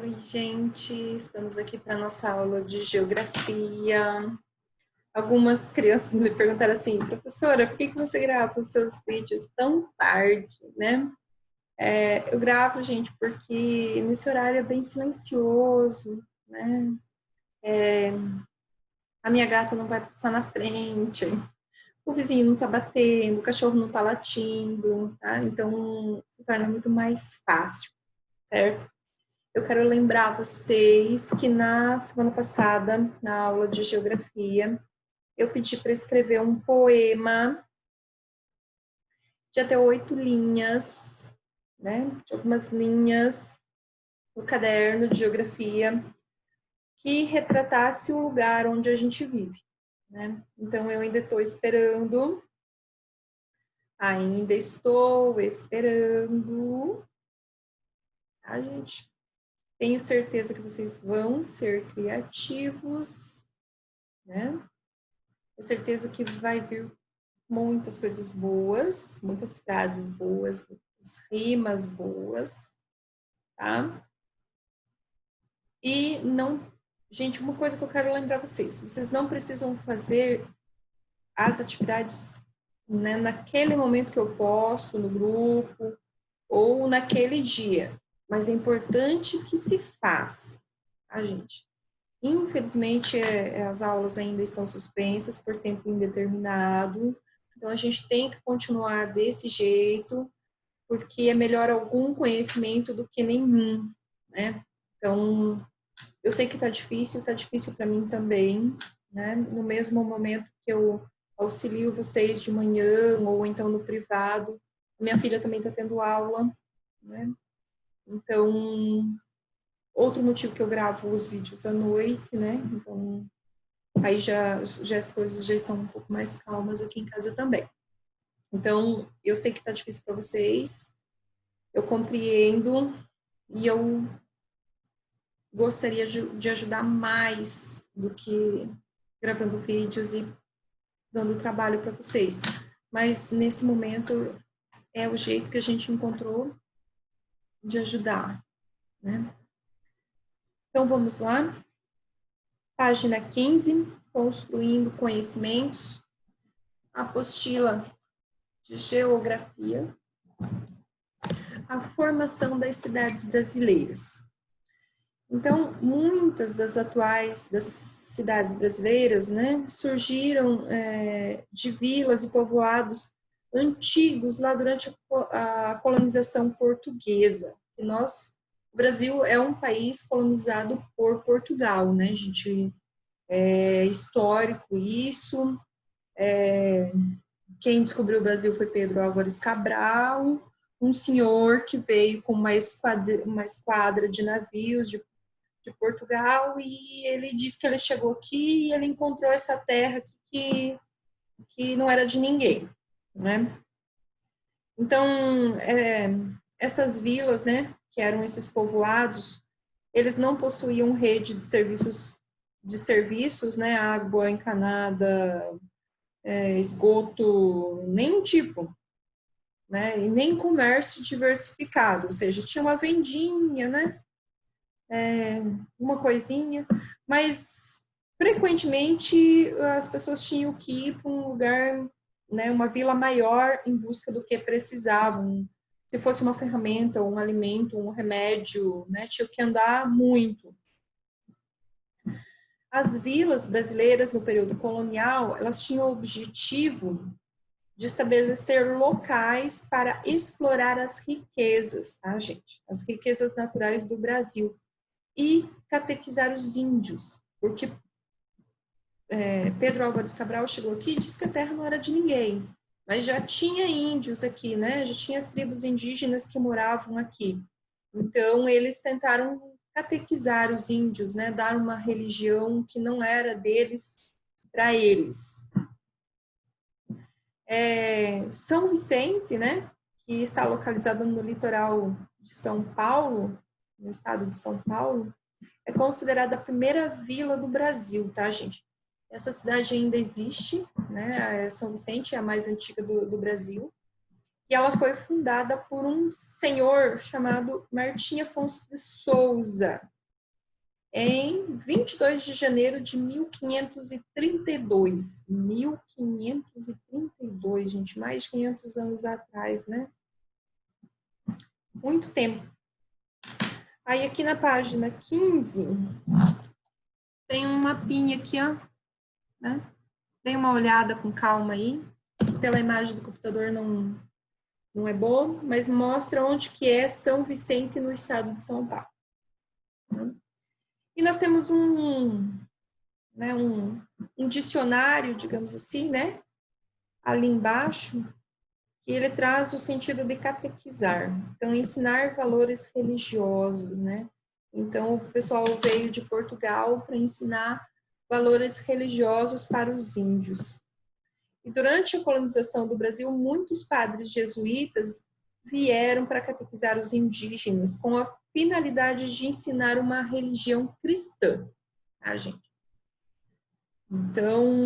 Oi, gente, estamos aqui para a nossa aula de geografia. Algumas crianças me perguntaram assim, professora, por que você grava os seus vídeos tão tarde, né? Eu gravo, gente, porque nesse horário é bem silencioso, né? A minha gata não vai passar na frente, o vizinho não tá batendo, o cachorro não tá latindo, tá? Então, se torna muito mais fácil, certo? Eu quero lembrar vocês que na semana passada, na aula de geografia, eu pedi para escrever um poema de até 8 linhas, né? De algumas linhas no caderno de geografia que retratasse o lugar onde a gente vive, né? Então, eu ainda estou esperando, tá, gente? Tenho certeza que vocês vão ser criativos, né? Tenho certeza que vai vir muitas coisas boas, muitas frases boas, muitas rimas boas, tá? E não... Gente, uma coisa que eu quero lembrar vocês não precisam fazer as atividades, né, naquele momento que eu posto no grupo ou naquele dia, mas é importante que se faça, tá, gente? Infelizmente, as aulas ainda estão suspensas por tempo indeterminado, então a gente tem que continuar desse jeito, porque é melhor algum conhecimento do que nenhum, né? Então, eu sei que tá difícil para mim também, né? No mesmo momento que eu auxilio vocês de manhã ou então no privado, minha filha também está tendo aula, né? Então, outro motivo que eu gravo os vídeos à noite, né? Então, aí já as coisas já estão um pouco mais calmas aqui em casa também. Então, eu sei que tá difícil para vocês, eu compreendo e eu gostaria de ajudar mais do que gravando vídeos e dando trabalho para vocês. Mas, nesse momento, é o jeito que a gente encontrou de ajudar, né? Então, vamos lá. Página 15, Construindo Conhecimentos, apostila de Geografia, a formação das cidades brasileiras. Então, muitas das cidades brasileiras, né, surgiram de vilas e povoados antigos lá durante a colonização portuguesa. E o Brasil é um país colonizado por Portugal, né, gente? É histórico isso. Quem descobriu o Brasil foi Pedro Álvares Cabral, um senhor que veio com uma esquadra de navios de Portugal, e ele disse que ele chegou aqui e ele encontrou essa terra que não era de ninguém, né? Então, essas vilas, né, que eram esses povoados, eles não possuíam rede de serviços, né, água encanada, esgoto, nenhum tipo, né, e nem comércio diversificado, ou seja, tinha uma vendinha, né, uma coisinha, mas frequentemente as pessoas tinham que ir para um lugar, né, uma vila maior em busca do que precisavam. Se fosse uma ferramenta, um alimento, um remédio, né, tinham que andar muito. As vilas brasileiras no período colonial, elas tinham o objetivo de estabelecer locais para explorar as riquezas, tá, gente? As riquezas naturais do Brasil e catequizar os índios, porque Pedro Álvares Cabral chegou aqui e disse que a terra não era de ninguém, mas já tinha índios aqui, né? Já tinha as tribos indígenas que moravam aqui. Então, eles tentaram catequizar os índios, né? Dar uma religião que não era deles para eles. São Vicente, né? Que está localizado no litoral de São Paulo, no estado de São Paulo, é considerada a primeira vila do Brasil, tá, gente? Essa cidade ainda existe, né? São Vicente é a mais antiga do Brasil. E ela foi fundada por um senhor chamado Martim Afonso de Souza. em 22 de janeiro de 1532. 1532, gente, mais de 500 anos atrás, né? Muito tempo. Aí aqui na página 15, tem um mapinha aqui, ó, né? Dê uma olhada com calma aí. Pela imagem do computador não é boa, mas mostra onde que é São Vicente no estado de São Paulo. E nós temos um dicionário, digamos assim, né? Ali embaixo, que ele traz o sentido de catequizar. Então, ensinar valores religiosos, né? Então, o pessoal veio de Portugal para ensinar valores religiosos para os índios. E durante a colonização do Brasil, muitos padres jesuítas vieram para catequizar os indígenas com a finalidade de ensinar uma religião cristã, tá, gente? Então,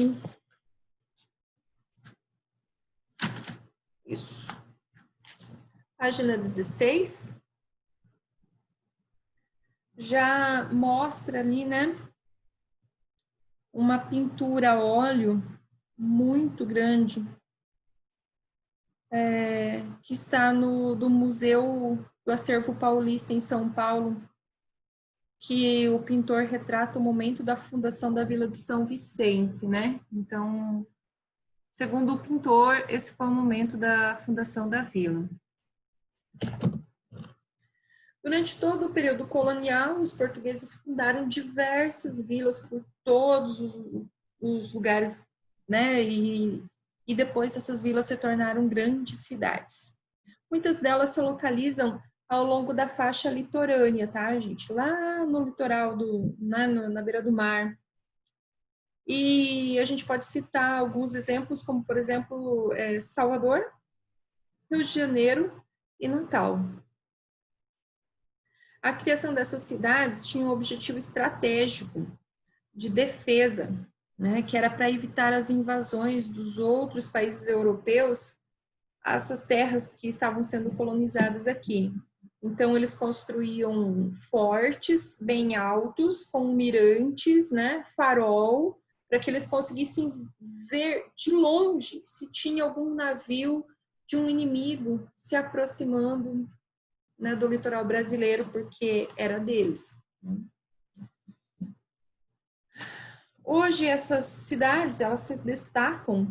isso. Página 16. Já mostra ali, né, uma pintura a óleo muito grande, que está do Museu do Acervo Paulista em São Paulo, que o pintor retrata o momento da fundação da Vila de São Vicente, né? Então, segundo o pintor, esse foi o momento da fundação da vila. Durante todo o período colonial, os portugueses fundaram diversas vilas por todos os lugares, né? E depois essas vilas se tornaram grandes cidades. Muitas delas se localizam ao longo da faixa litorânea, tá, gente? Lá no litoral, na beira do mar. E a gente pode citar alguns exemplos, como, por exemplo, Salvador, Rio de Janeiro e Natal. A criação dessas cidades tinha um objetivo estratégico de defesa, né, que era para evitar as invasões dos outros países europeus a essas terras que estavam sendo colonizadas aqui. Então, eles construíam fortes bem altos, com mirantes, né, farol, para que eles conseguissem ver de longe se tinha algum navio de um inimigo se aproximando, né, do litoral brasileiro, porque era deles. Hoje, essas cidades, elas se destacam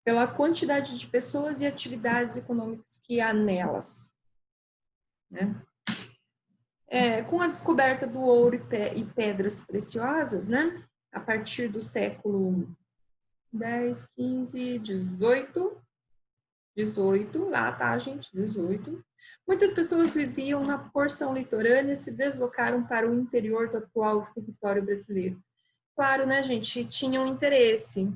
pela quantidade de pessoas e atividades econômicas que há nelas, né? Com a descoberta do ouro e pedras preciosas, né, a partir do século 10, 15, 18, lá tá, gente, 18, muitas pessoas viviam na porção litorânea e se deslocaram para o interior do atual território brasileiro. Claro, né, gente, tinham interesse.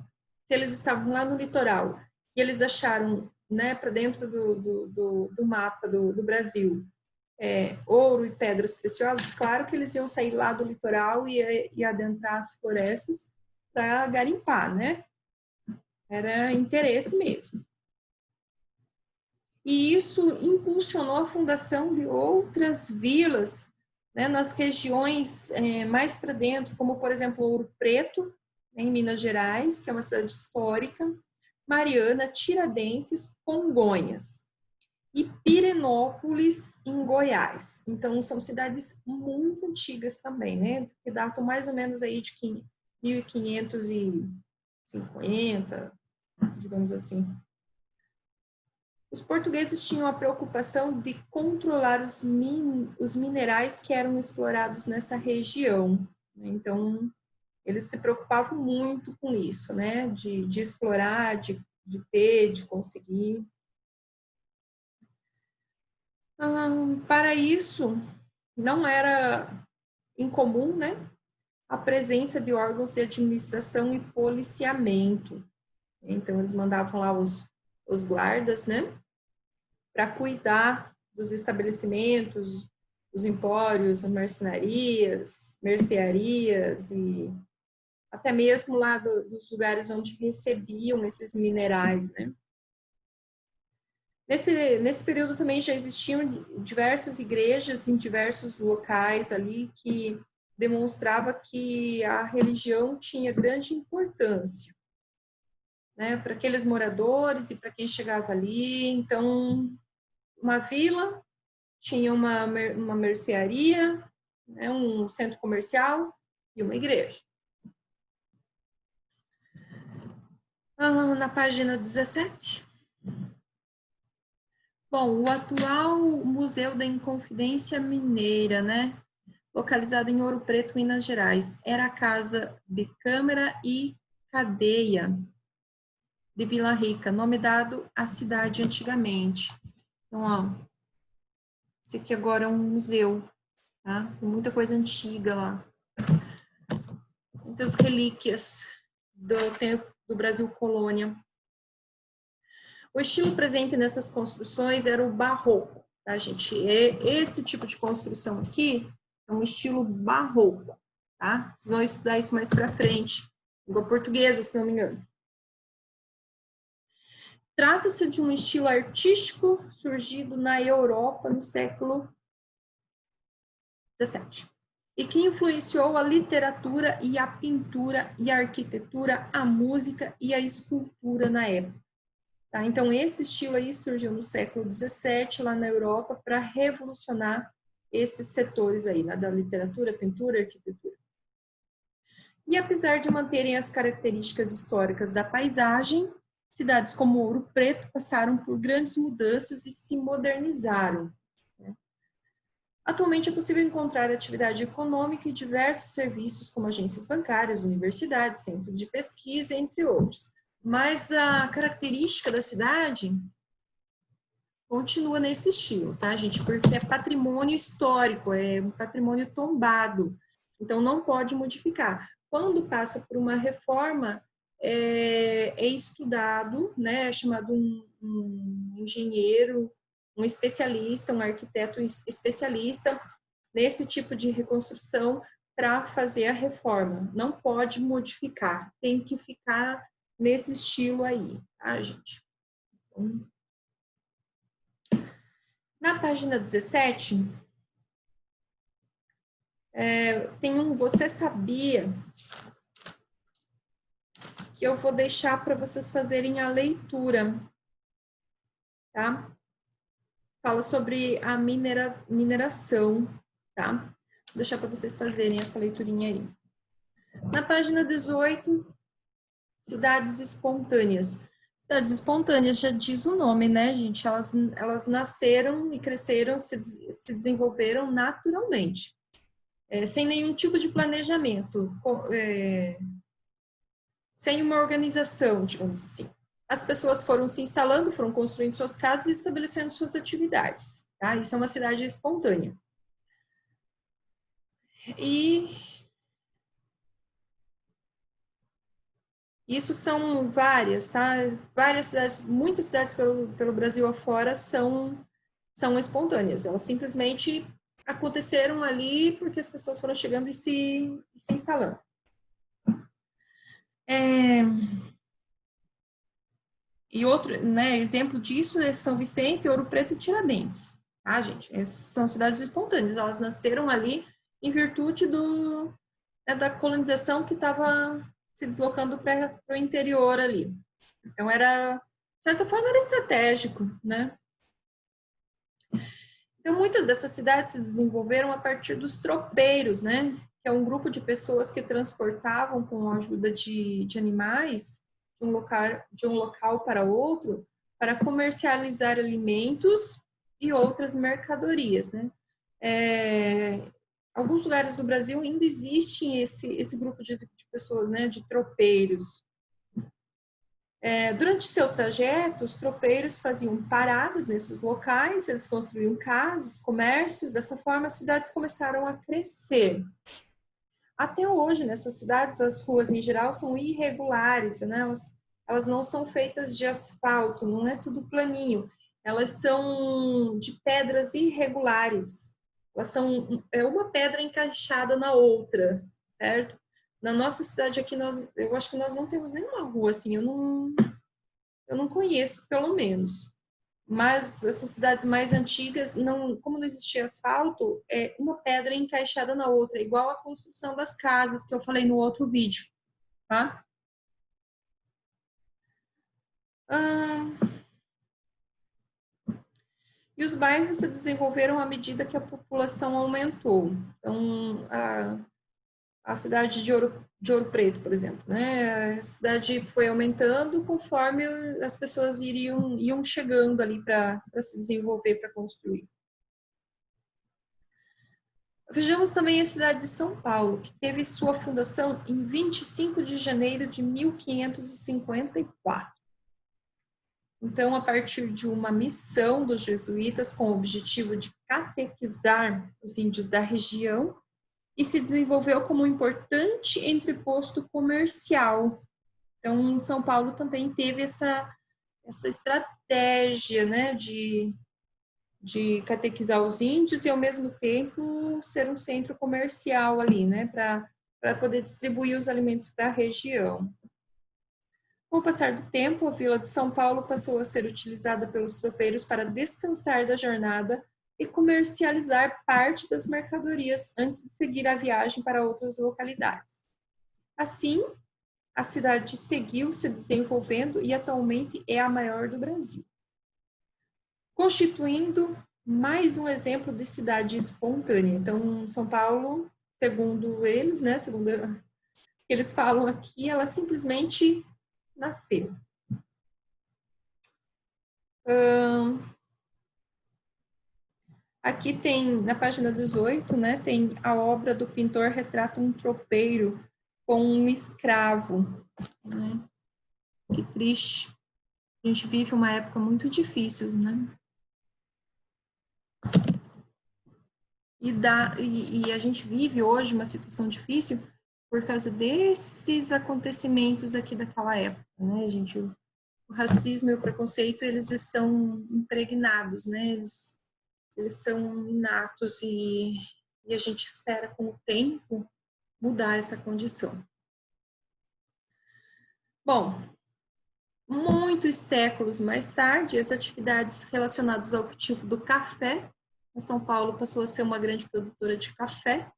Se eles estavam lá no litoral e eles acharam, né, para dentro do mapa do Brasil, ouro e pedras preciosas, claro que eles iam sair lá do litoral e adentrar as florestas para garimpar, né? Era interesse mesmo. E isso impulsionou a fundação de outras vilas, né, nas regiões mais para dentro, como, por exemplo, Ouro Preto, em Minas Gerais, que é uma cidade histórica, Mariana, Tiradentes, Congonhas e Pirenópolis, em Goiás. Então, são cidades muito antigas também, né? Que datam mais ou menos aí de 1550, digamos assim. Os portugueses tinham a preocupação de controlar os minerais que eram explorados nessa região. Então, eles se preocupavam muito com isso, né? De explorar, de ter, de conseguir. Para isso, não era incomum, né, a presença de órgãos de administração e policiamento. Então, eles mandavam lá os guardas, né, para cuidar dos estabelecimentos, dos empórios, mercearias e até mesmo lá dos lugares onde recebiam esses minerais, né. Nesse período também já existiam diversas igrejas em diversos locais ali que demonstrava que a religião tinha grande importância, né, para aqueles moradores e para quem chegava ali. Então, uma vila tinha uma mercearia, né, um centro comercial e uma igreja. Na página 17. Bom, o atual Museu da Inconfidência Mineira, né, localizado em Ouro Preto, Minas Gerais, era a casa de Câmara e Cadeia de Vila Rica, nome dado à cidade antigamente. Então, ó, esse aqui agora é um museu, tá? Tem muita coisa antiga lá. Muitas relíquias do tempo do Brasil colônia. O estilo presente nessas construções era o barroco, tá, gente? Esse tipo de construção aqui é um estilo barroco, tá? Vocês vão estudar isso mais para frente. Língua portuguesa, se não me engano. Trata-se de um estilo artístico surgido na Europa no século XVII e que influenciou a literatura e a pintura e a arquitetura, a música e a escultura na época. Tá? Então, esse estilo aí surgiu no século XVII lá na Europa para revolucionar esses setores aí, né, da literatura, pintura, arquitetura. E apesar de manterem as características históricas da paisagem, cidades como Ouro Preto passaram por grandes mudanças e se modernizaram. Atualmente é possível encontrar atividade econômica e diversos serviços como agências bancárias, universidades, centros de pesquisa, entre outros. Mas a característica da cidade continua nesse estilo, tá, gente? Porque é patrimônio histórico, é um patrimônio tombado, então não pode modificar. Quando passa por uma reforma, é estudado, né, é chamado um engenheiro, um especialista, um arquiteto especialista nesse tipo de reconstrução para fazer a reforma. Não pode modificar, tem que ficar nesse estilo aí, tá, gente? Então, na página 17, tem um Você Sabia? Que eu vou deixar para vocês fazerem a leitura, tá? Fala sobre a mineração, tá? Vou deixar para vocês fazerem essa leiturinha aí. Na página 18, cidades espontâneas. Cidades espontâneas, já diz o nome, né, gente? Elas nasceram e cresceram, se desenvolveram naturalmente, sem nenhum tipo de planejamento, sem uma organização, digamos assim. As pessoas foram se instalando, foram construindo suas casas e estabelecendo suas atividades, tá? Isso é uma cidade espontânea. E isso são várias, tá? Várias cidades, muitas cidades pelo Brasil afora são espontâneas. Elas simplesmente aconteceram ali porque as pessoas foram chegando e se instalando. E outro, né, exemplo disso é São Vicente, Ouro Preto e Tiradentes. Tá, gente? Essas são cidades espontâneas. Elas nasceram ali em virtude da colonização que estava se deslocando para o interior ali. Então, de certa forma, era estratégico, né? Então, muitas dessas cidades se desenvolveram a partir dos tropeiros, né? Que é um grupo de pessoas que transportavam com a ajuda de animais de um local para outro para comercializar alimentos e outras mercadorias, né? Alguns lugares do Brasil ainda existe esse grupo de pessoas, né? De tropeiros. Durante seu trajeto, os tropeiros faziam paradas nesses locais, eles construíam casas, comércios, dessa forma as cidades começaram a crescer. Até hoje, nessas cidades, as ruas em geral são irregulares, né? Elas não são feitas de asfalto, não é tudo planinho. Elas são de pedras irregulares. Elas são uma pedra encaixada na outra, certo? Na nossa cidade aqui, eu acho que nós não temos nenhuma rua assim, eu não conheço, pelo menos. Mas essas cidades mais antigas, não, como não existia asfalto, é uma pedra encaixada na outra, igual a construção das casas que eu falei no outro vídeo, tá? E os bairros se desenvolveram à medida que a população aumentou. Então, a cidade de Ouro Preto, por exemplo, né? A cidade foi aumentando conforme as pessoas iam chegando ali para se desenvolver, para construir. Vejamos também a cidade de São Paulo, que teve sua fundação em 25 de janeiro de 1554. Então, a partir de uma missão dos jesuítas com o objetivo de catequizar os índios da região, e se desenvolveu como um importante entreposto comercial. Então, São Paulo também teve essa estratégia, né, de catequizar os índios e, ao mesmo tempo, ser um centro comercial ali, né, para poder distribuir os alimentos para a região. Com o passar do tempo, a Vila de São Paulo passou a ser utilizada pelos tropeiros para descansar da jornada e comercializar parte das mercadorias antes de seguir a viagem para outras localidades. Assim, a cidade seguiu se desenvolvendo e atualmente é a maior do Brasil, constituindo mais um exemplo de cidade espontânea. Então, São Paulo, segundo eles, né, segundo o que eles falam aqui, ela simplesmente nasceu. Aqui tem, na página 18, né, tem a obra do pintor retrata um tropeiro com um escravo. Né? Que triste. A gente vive uma época muito difícil, né? E a gente vive hoje uma situação difícil por causa desses acontecimentos aqui daquela época, né, gente? O racismo e o preconceito, eles estão impregnados, né? Eles são inatos e a gente espera, com o tempo, mudar essa condição. Bom, muitos séculos mais tarde, as atividades relacionadas ao cultivo do café, São Paulo passou a ser uma grande produtora de café,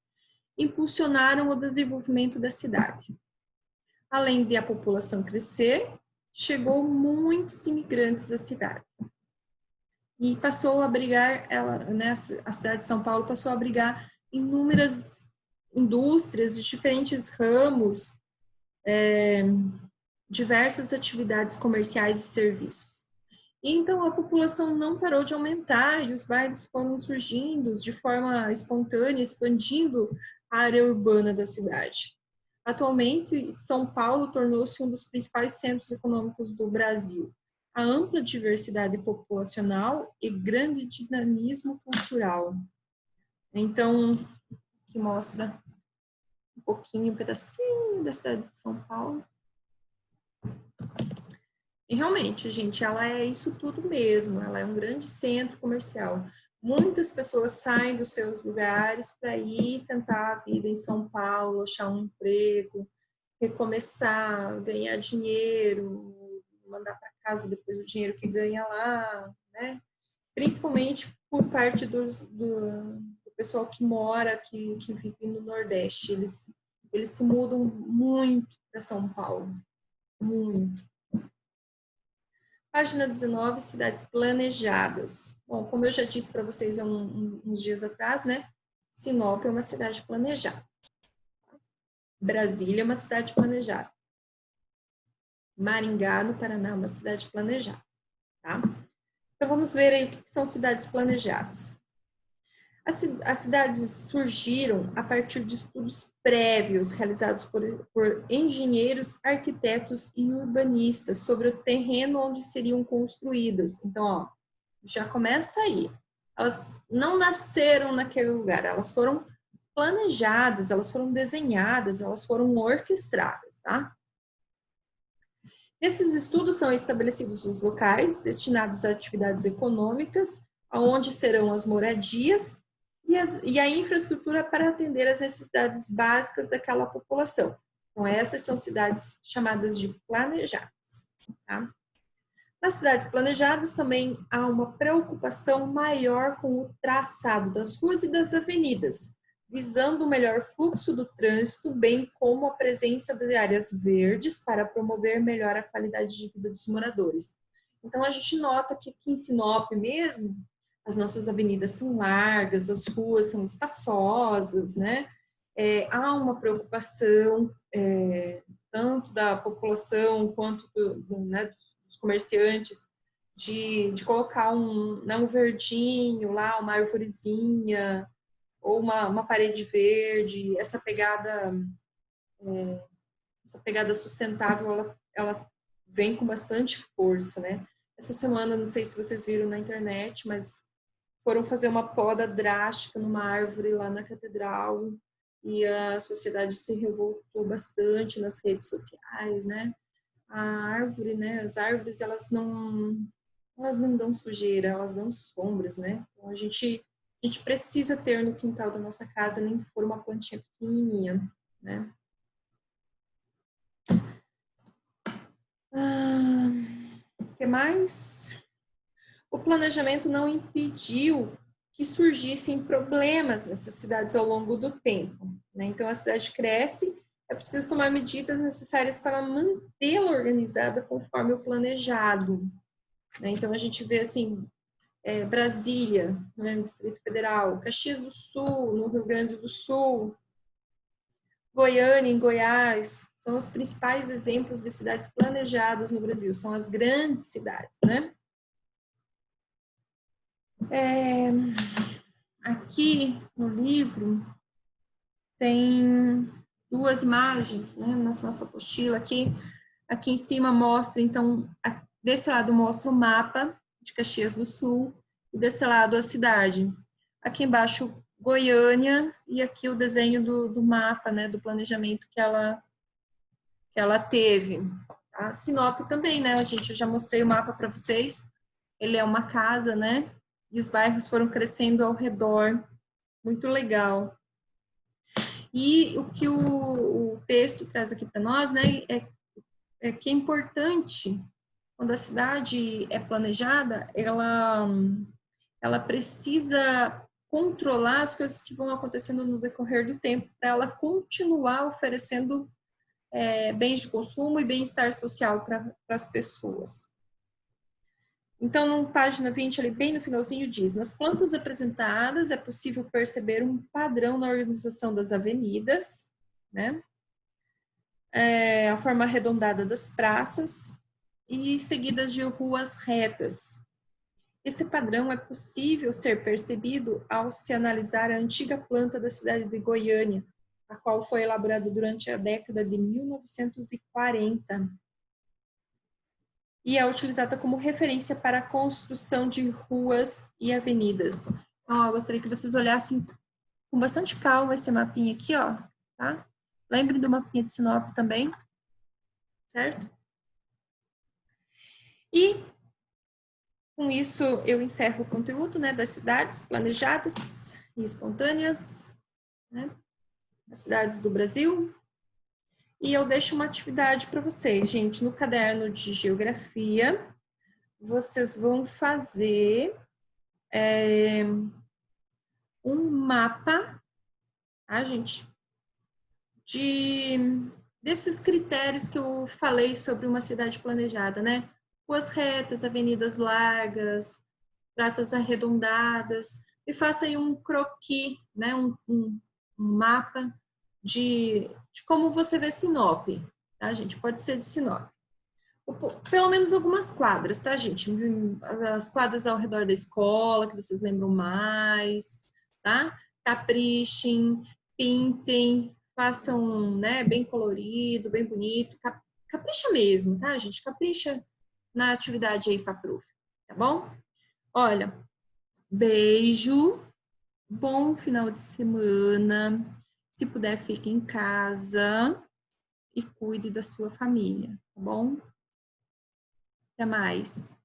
impulsionaram o desenvolvimento da cidade. Além de a população crescer, chegou muitos imigrantes à cidade. E passou a abrigar, a cidade de São Paulo passou a abrigar inúmeras indústrias de diferentes ramos, diversas atividades comerciais e serviços. E então a população não parou de aumentar e os bairros foram surgindo de forma espontânea, expandindo a área urbana da cidade. Atualmente, São Paulo tornou-se um dos principais centros econômicos do Brasil. A ampla diversidade populacional e grande dinamismo cultural. Então, que mostra um pouquinho, um pedacinho da cidade de São Paulo. E realmente, gente, ela é isso tudo mesmo, ela é um grande centro comercial. Muitas pessoas saem dos seus lugares para ir tentar a vida em São Paulo, achar um emprego, recomeçar, ganhar dinheiro, mandar para casa depois o dinheiro que ganha lá, né? Principalmente por parte do pessoal que mora, que vive no Nordeste. Eles se mudam muito para São Paulo, muito. Página 19, cidades planejadas. Bom, como eu já disse para vocês há uns dias atrás, né? Sinop é uma cidade planejada. Brasília é uma cidade planejada. Maringá, no Paraná, é uma cidade planejada. Tá? Então, vamos ver aí o que são cidades planejadas. As cidades surgiram a partir de estudos prévios realizados por engenheiros, arquitetos e urbanistas sobre o terreno onde seriam construídas. Então, ó, já começa aí. Elas não nasceram naquele lugar, elas foram planejadas, elas foram desenhadas, elas foram orquestradas, tá? Nesses estudos são estabelecidos os locais destinados a atividades econômicas, aonde serão as moradias e a infraestrutura para atender às necessidades básicas daquela população. Então, essas são cidades chamadas de planejadas. Tá? Nas cidades planejadas também há uma preocupação maior com o traçado das ruas e das avenidas, visando o melhor fluxo do trânsito, bem como a presença de áreas verdes para promover melhor a qualidade de vida dos moradores. Então, a gente nota que aqui em Sinop mesmo, as nossas avenidas são largas, as ruas são espaçosas, né? Há uma preocupação tanto da população quanto né, dos comerciantes de colocar um verdinho lá, uma arvorezinha, ou uma parede verde, essa pegada sustentável, ela vem com bastante força, né? Essa semana, não sei se vocês viram na internet, mas foram fazer uma poda drástica numa árvore lá na catedral e a sociedade se revoltou bastante nas redes sociais, né? A árvore, né? As árvores, elas não dão sujeira, elas dão sombras, né? Então, a gente precisa ter no quintal da nossa casa, nem que for uma plantinha pequenininha, né? O que mais? O planejamento não impediu que surgissem problemas nessas cidades ao longo do tempo, né? Então, a cidade cresce, é preciso tomar medidas necessárias para mantê-la organizada conforme o planejado, né? Então, a gente vê, assim, Brasília, né, no Distrito Federal, Caxias do Sul, no Rio Grande do Sul, Goiânia, em Goiás, são os principais exemplos de cidades planejadas no Brasil, são as grandes cidades, né? Aqui no livro tem duas imagens, né, na nossa apostila aqui. Aqui em cima mostra, então, desse lado mostra o mapa de Caxias do Sul e desse lado a cidade. Aqui embaixo, Goiânia, e aqui o desenho do mapa, né, do planejamento que ela teve. A Sinop também, né, gente, eu já mostrei o mapa para vocês. Ele é uma casa, né, e os bairros foram crescendo ao redor. Muito legal. E o que o texto traz aqui para nós, né, é que é importante, quando a cidade é planejada, ela precisa controlar as coisas que vão acontecendo no decorrer do tempo, para ela continuar oferecendo bens de consumo e bem-estar social para as pessoas. Então, na página 20, ali bem no finalzinho, diz: nas plantas apresentadas é possível perceber um padrão na organização das avenidas, né? A forma arredondada das praças e seguidas de ruas retas. Esse padrão é possível ser percebido ao se analisar a antiga planta da cidade de Goiânia, a qual foi elaborada durante a década de 1940 e é utilizada como referência para a construção de ruas e avenidas. Então, eu gostaria que vocês olhassem com bastante calma esse mapinha aqui, ó, tá? Lembrem do mapinha de Sinop também, certo? E com isso eu encerro o conteúdo, né, das cidades planejadas e espontâneas, né, das cidades do Brasil. E eu deixo uma atividade para vocês, gente, no caderno de geografia. Vocês vão fazer um mapa, tá, gente? Desses critérios que eu falei sobre uma cidade planejada, né? Ruas retas, avenidas largas, praças arredondadas, e faça aí um croquis, né? Um mapa de como você vê Sinop, tá, gente? Pode ser de Sinop. Pelo menos algumas quadras, tá, gente? As quadras ao redor da escola, que vocês lembram mais, tá? Caprichem, pintem, façam, né, bem colorido, bem bonito. Capricha mesmo, tá, gente? Capricha na atividade aí pra prof, tá bom? Olha, beijo, bom final de semana. Se puder, fique em casa e cuide da sua família, tá bom? Até mais.